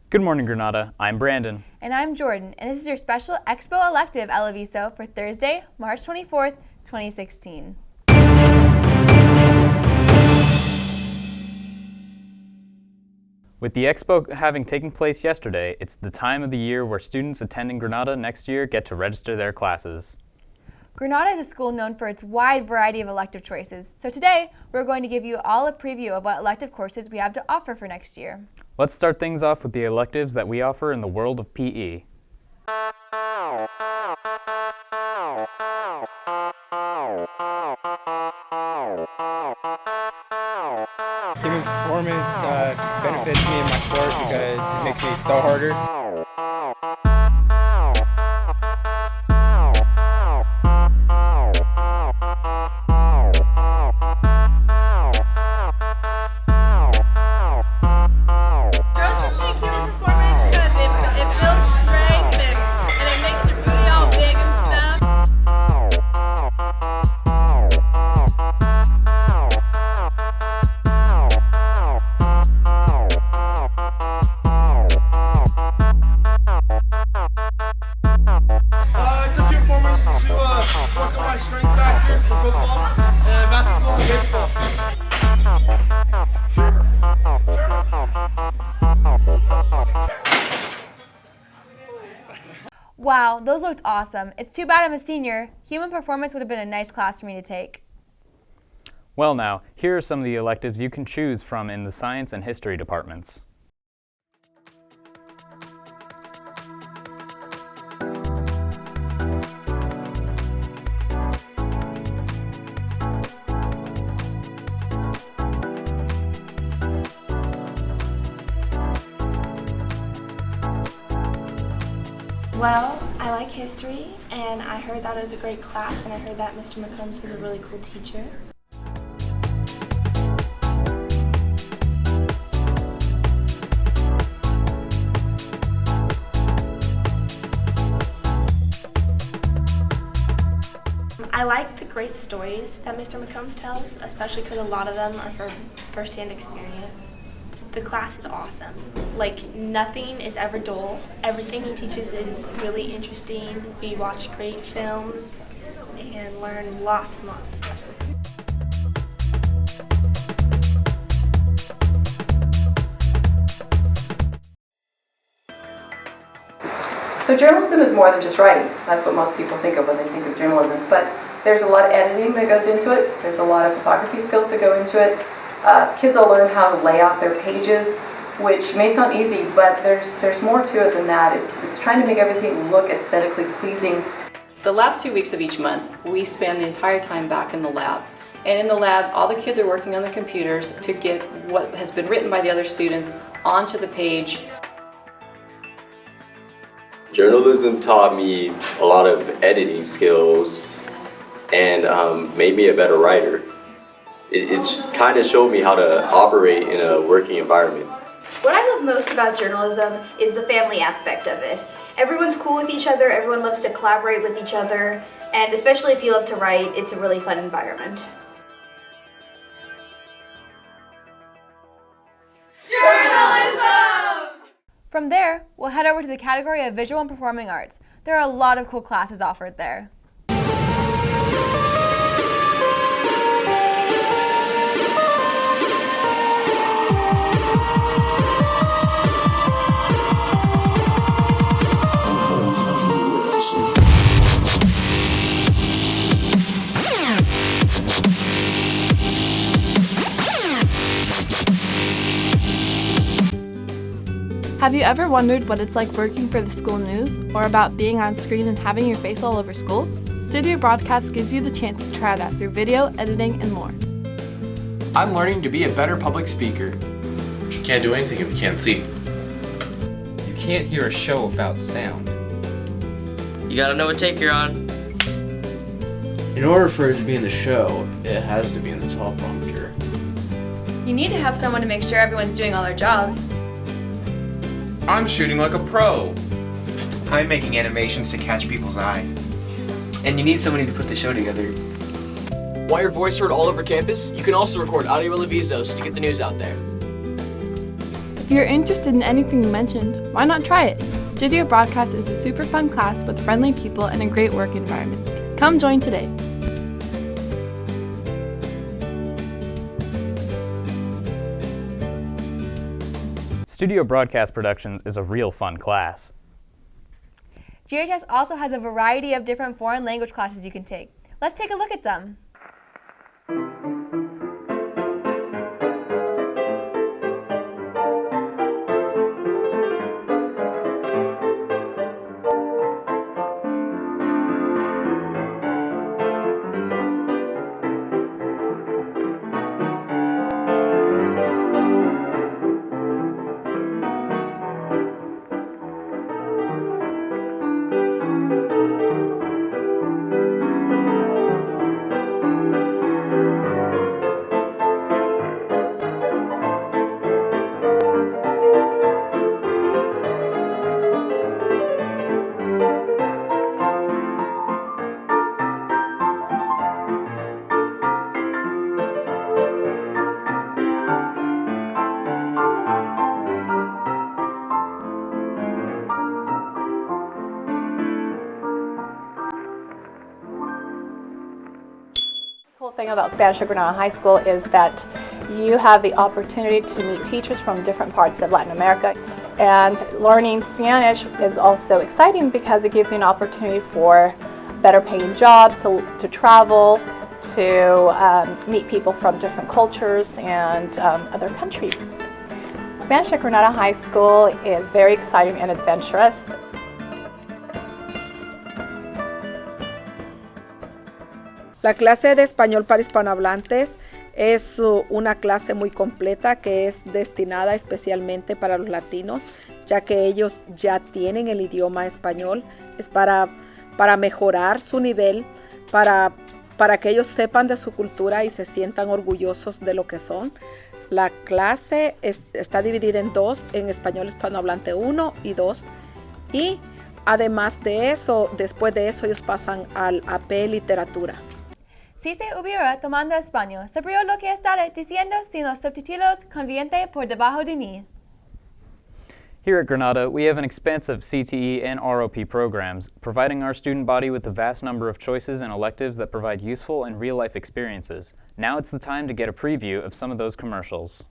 Good morning, Granada. I'm Brandon. And I'm Jordan, and this is your special Expo elective at Aviso for Thursday, March 24th, 2016. With the Expo having taken place yesterday, it's the time of the year where students attending Granada next year get to register their classes. Granada is a school known for its wide variety of elective choices, so today we're going to give you all a preview of what elective courses we have to offer for next year. Let's start things off with the electives that we offer in the world of PE. Human performance benefits me in my sport because it makes me throw harder. Girls should take human performance because it builds strength and it makes your booty all big and stuff. I took human performance to work on my strength factor for football and basketball and baseball. Wow, those looked awesome. It's too bad I'm a senior. Human performance would have been a nice class for me to take. Well now, here are some of the electives you can choose from in the science and history departments. Well, I like history, and I heard that it was a great class, and I heard that Mr. McCombs was a really cool teacher. I like the great stories that Mr. McCombs tells, especially because a lot of them are from first-hand experience. The class is awesome. Like, nothing is ever dull. Everything he teaches is really interesting. We watch great films and learn lots and lots of stuff. So journalism is more than just writing. That's what most people think of when they think of journalism. But there's a lot of editing that goes into it. There's a lot of photography skills that go into it. Kids will learn how to lay out their pages, which may sound easy, but there's more to it than that. It's trying to make everything look aesthetically pleasing. The last 2 weeks of each month, we spend the entire time back in the lab. And in the lab, all the kids are working on the computers to get what has been written by the other students onto the page. Journalism taught me a lot of editing skills and made me a better writer. It's kind of showed me how to operate in a working environment. What I love most about journalism is the family aspect of it. Everyone's cool with each other, everyone loves to collaborate with each other, and especially if you love to write, it's a really fun environment. Journalism! From there, we'll head over to the category of visual and performing arts. There are a lot of cool classes offered there. Have you ever wondered what it's like working for the school news, or about being on screen and having your face all over school? Studio Broadcast gives you the chance to try that through video, editing, and more. I'm learning to be a better public speaker. You can't do anything if you can't see. You can't hear a show without sound. You gotta know what take you're on. In order for it to be in the show, it has to be in the teleprompter. You need to have someone to make sure everyone's doing all their jobs. I'm shooting like a pro. I'm making animations to catch people's eye. And you need somebody to put the show together. Want your voice heard all over campus? You can also record audio Avisos to get the news out there. If you're interested in anything we mentioned, why not try it? Studio Broadcast is a super fun class with friendly people and a great work environment. Come join today. Studio Broadcast Productions is a real fun class. GHS also has a variety of different foreign language classes you can take. Let's take a look at some. The cool thing about Spanish at Granada High School is that you have the opportunity to meet teachers from different parts of Latin America. And learning Spanish is also exciting because it gives you an opportunity for better paying jobs, to travel, to meet people from different cultures and other countries. Spanish at Granada High School is very exciting and adventurous. La clase de español para hispanohablantes es una clase muy completa que es destinada especialmente para los latinos, ya que ellos ya tienen el idioma español. Es para mejorar su nivel, para que ellos sepan de su cultura y se sientan orgullosos de lo que son. La clase está dividida en dos, en español hispanohablante 1 y 2. Y además de eso, después de eso ellos pasan al AP Literatura. Si se hubiera tomando español, sabría lo que estaré diciendo sin los subtítulos conviente por debajo de mí. Here at Granada, we have an expansive CTE and ROP programs, providing our student body with a vast number of choices and electives that provide useful and real-life experiences. Now it's the time to get a preview of some of those commercials.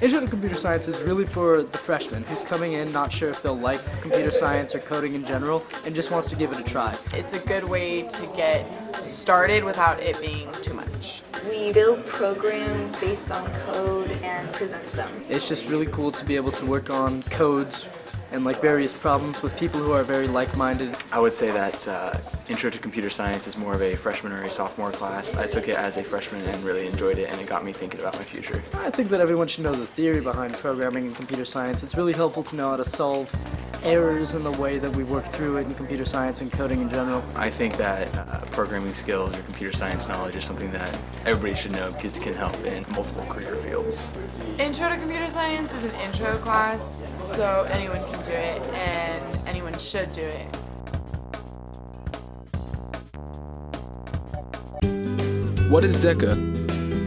Intro to Computer Science is really for the freshman who's coming in not sure if they'll like computer science or coding in general and just wants to give it a try. It's a good way to get started without it being too much. We build programs based on code and present them. It's just really cool to be able to work on codes and like various problems with people who are very like-minded. I would say that Intro to Computer Science is more of a freshman or a sophomore class. I took it as a freshman and really enjoyed it, and it got me thinking about my future. I think that everyone should know the theory behind programming and computer science. It's really helpful to know how to solve errors in the way that we work through it in computer science and coding in general. I think that programming skills or computer science knowledge is something that everybody should know because it can help in multiple career fields. Intro to Computer Science is an intro class, so anyone can do it and anyone should do it. What is DECA?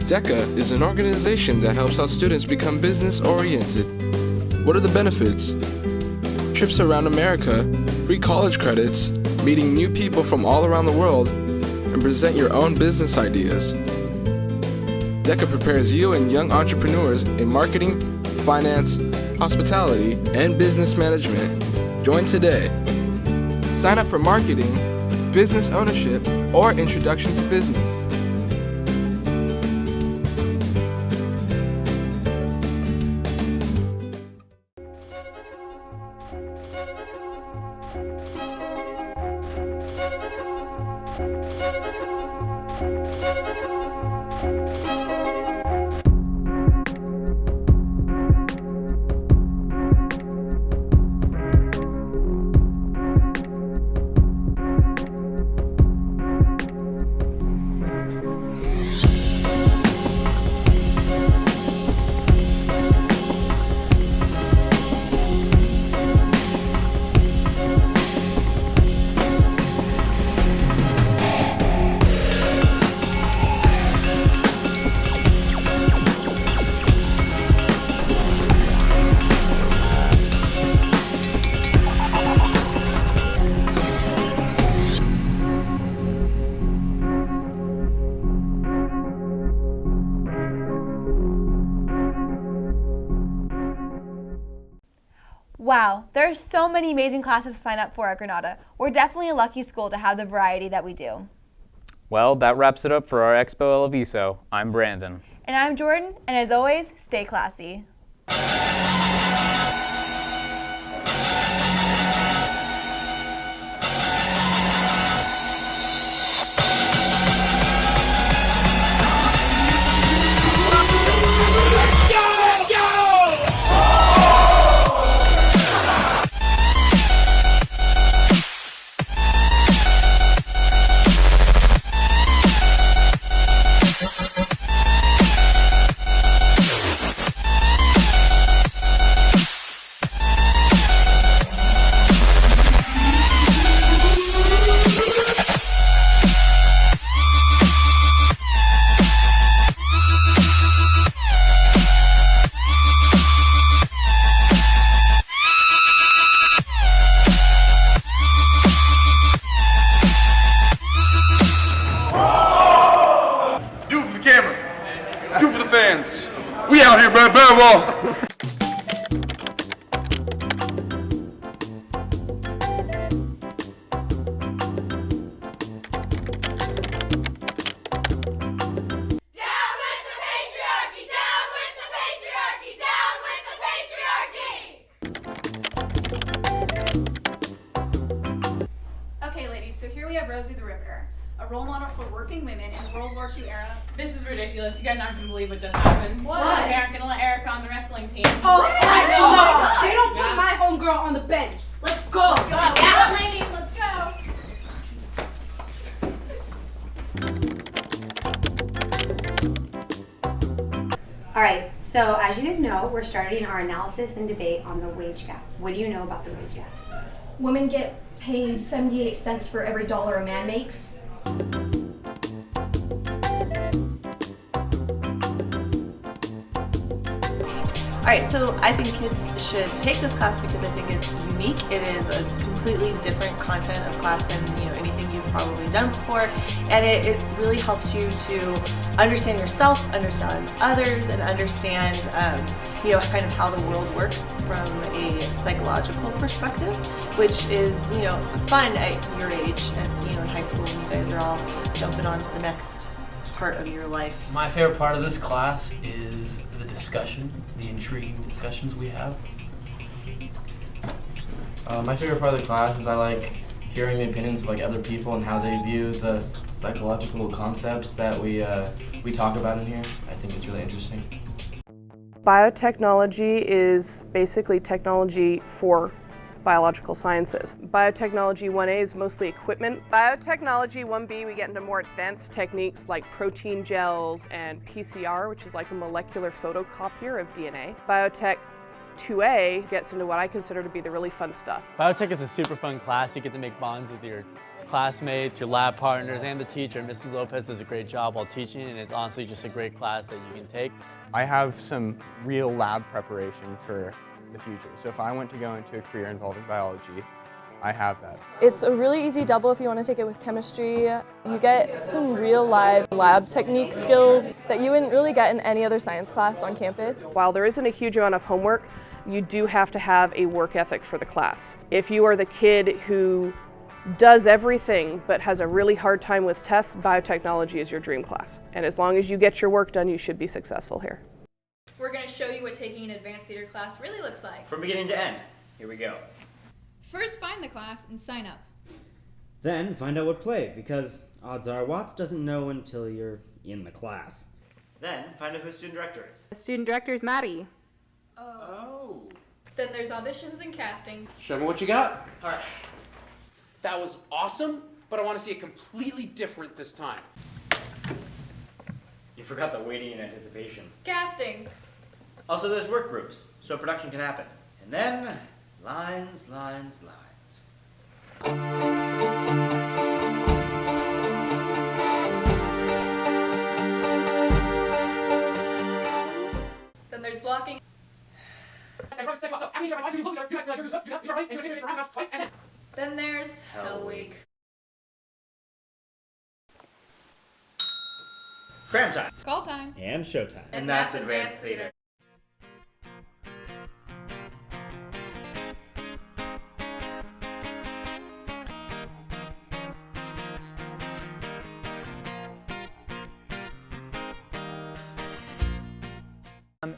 DECA is an organization that helps out students become business-oriented. What are the benefits? Trips around America, free college credits, meeting new people from all around the world, and present your own business ideas. DECA prepares you and young entrepreneurs in marketing, finance, hospitality, and business management. Join today. Sign up for marketing, business ownership, or introduction to business. Wow, there are so many amazing classes to sign up for at Granada. We're definitely a lucky school to have the variety that we do. Well, that wraps it up for our Expo Aviso. I'm Brandon. And I'm Jordan, and as always, stay classy. Do it for the fans. We out here, bro. Barrel ball. Okay, ladies, so here we have Rosie the Riveter, a role model for working women in the World War II era. This is ridiculous. You guys aren't going to believe what just happened. What? They aren't going to let Erica on the wrestling team. Oh, I know. They don't put my homegirl on the bench. Let's go. Let's go. Yeah, ladies, let's go. All right, so as you guys know, we're starting our analysis and debate on the wage gap. What do you know about the wage gap? Women get paid 78 cents for every dollar a man makes. Alright, so I think kids should take this class because I think it's unique. It is a completely different content of class than anything you've probably done before, and it really helps you to understand yourself, understand others, and understand kind of how the world works from a psychological perspective, which is fun at your age and in high school when you guys are all jumping on to the next part of your life. My favorite part of this class is the discussion, the intriguing discussions we have. My favorite part of the class is I like hearing the opinions of other people and how they view the psychological concepts that we talk about in here. I think it's really interesting. Biotechnology is basically technology for biological sciences. Biotechnology 1A is mostly equipment. Biotechnology 1B, we get into more advanced techniques like protein gels and PCR, which is like a molecular photocopier of DNA. Biotech 2A gets into what I consider to be the really fun stuff. Biotech is a super fun class. You get to make bonds with your classmates, your lab partners, and the teacher. Mrs. Lopez does a great job while teaching, and it's honestly just a great class that you can take. I have some real lab preparation for the future. So if I want to go into a career involving biology, I have that. It's a really easy double if you want to take it with chemistry. You get some real live lab technique skill that you wouldn't really get in any other science class on campus. While there isn't a huge amount of homework, you do have to have a work ethic for the class. If you are the kid who does everything but has a really hard time with tests, biotechnology is your dream class. And as long as you get your work done, you should be successful here. We're going to show you what taking an advanced theater class really looks like. From beginning to end. Here we go. First, find the class and sign up. Then find out what play, because odds are Watts doesn't know until you're in the class. Then find out who the student director is. The student director is Maddie. Oh. Then there's auditions and casting. Show me what you got. All right. That was awesome, but I want to see it completely different this time. You forgot the waiting in anticipation. Casting. Also, there's work groups, so production can happen. And then, lines, lines, lines. Then there's blocking. Then there's Hell Week. Cram time. Call time. And showtime. And that's advanced theater.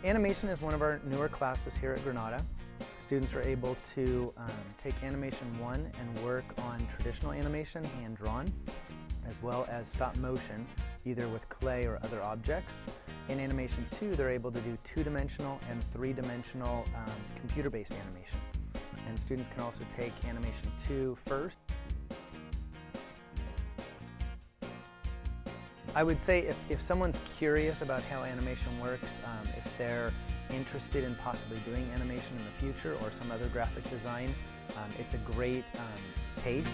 Animation is one of our newer classes here at Granada. Students are able to take Animation 1 and work on traditional animation, hand-drawn, as well as stop motion, either with clay or other objects. In Animation 2, they're able to do two-dimensional and three-dimensional computer-based animation. And students can also take Animation 2 first. I would say if someone's curious about how animation works, if they're interested in possibly doing animation in the future or some other graphic design, it's a great taste.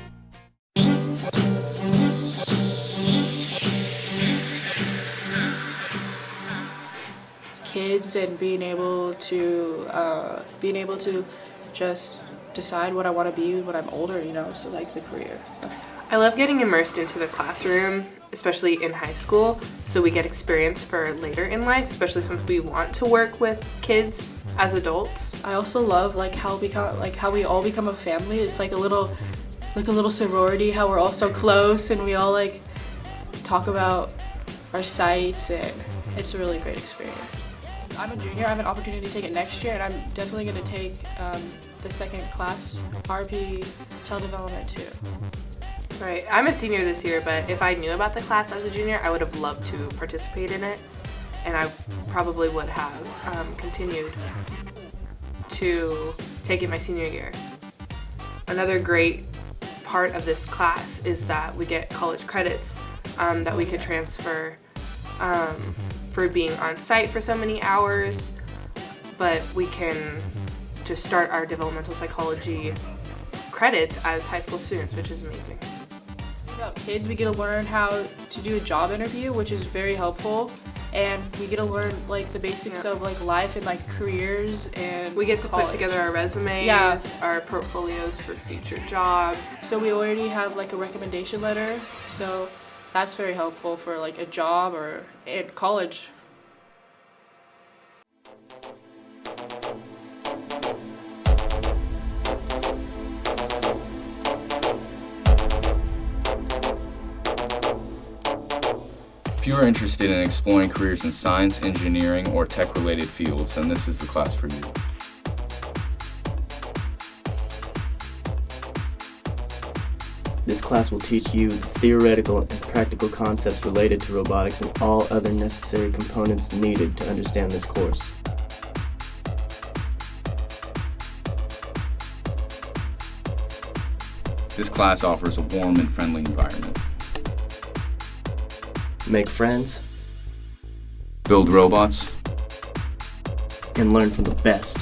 Kids and being able to just decide what I want to be when I'm older, you know, so like the career. I love getting immersed into the classroom, especially in high school, so we get experience for later in life, especially since we want to work with kids as adults. I also love how we all become a family. It's like a little sorority, how we're all so close and we all like talk about our sites, and it's a really great experience. I'm a junior. I have an opportunity to take it next year, and I'm definitely going to take the second class, RP Child Development 2. Right, I'm a senior this year, but if I knew about the class as a junior, I would have loved to participate in it, and I probably would have continued to take it my senior year. Another great part of this class is that we get college credits that we could transfer for being on site for so many hours, but we can just start our developmental psychology credits as high school students, which is amazing. About kids, we get to learn how to do a job interview, which is very helpful, and we get to learn like the basics of like life and like careers, and we get to college. put together our resumes, our portfolios for future jobs. So we already have like a recommendation letter, so that's very helpful for like a job or in college. If you are interested in exploring careers in science, engineering, or tech-related fields, then this is the class for you. This class will teach you the theoretical and practical concepts related to robotics and all other necessary components needed to understand this course. This class offers a warm and friendly environment. Make friends, build robots, and learn from the best.